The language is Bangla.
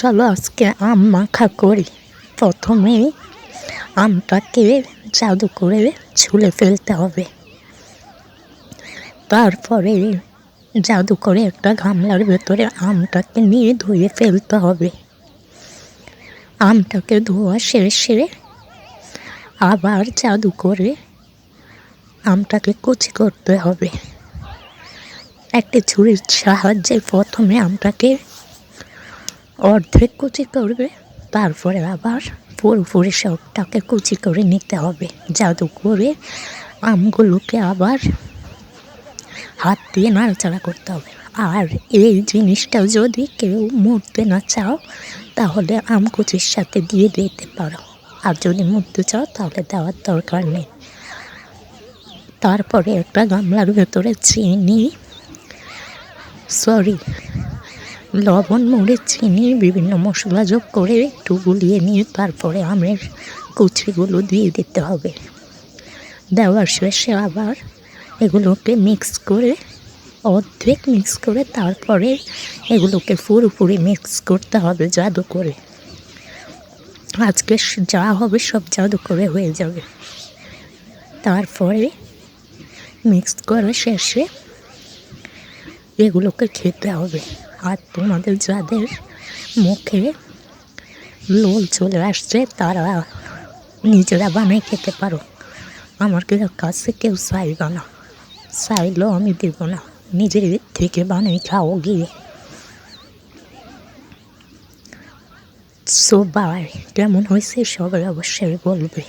চলো আজকে আম মাখা করি। প্রথমে আমটাকে জাদু করে ছুলে ফেলতে হবে। তারপরে জাদু করে একটা গামলার ভেতরে আমটাকে নিয়ে ধুয়ে ফেলতে হবে। আমটাকে ধোয়া শেষে আবার জাদু করে আমটাকে কুচি করতে হবে। একটি ছুরির সাহায্যে প্রথমে আমটাকে অর্ধেক কুচি করবে, তারপরে আবার পুরোপুরি সবটাকে কুচি করে নিতে হবে। জাদু করে আমগুলোকে আবার হাত দিয়ে নাড়াচাড়া করতে হবে। আর এই জিনিসটা যদি কেউ মুড়তে না চাও তাহলে আম কুচির সাথে দিয়ে দিতে পারো, আর যদি মুড়তে চাও তাহলে দেওয়ার দরকার নেই। তারপরে একটা গামলার ভেতরে লবণ, মরিচ, চিনি, বিভিন্ন মশলা যোগ করে একটু গুলিয়ে নিয়ে তারপরে আমের কুচিগুলো দিয়ে দিতে হবে। দেওয়ার শেষে আবার এগুলোকে অর্ধেক মিক্স করে তারপরে এগুলোকে পুরোপুরি মিক্স করতে হবে জাদু করে। আজকে যা হবে সব জাদু করে হয়ে যাবে। তারপরে মিক্স করা শেষে এগুলোকে খেতে হবে। আর তোমাদের যাদের মুখে লোল চলে আসছে তারা নিজেরা বানিয়ে খেতে পারো। আমার কাছে কেউ চাইবে না, চাইলেও আমি দেব না। নিজের থেকে বানিয়ে খাও গিয়ে। সো বাই, কেমন হয়েছে সবাই অবশ্যই বলবে।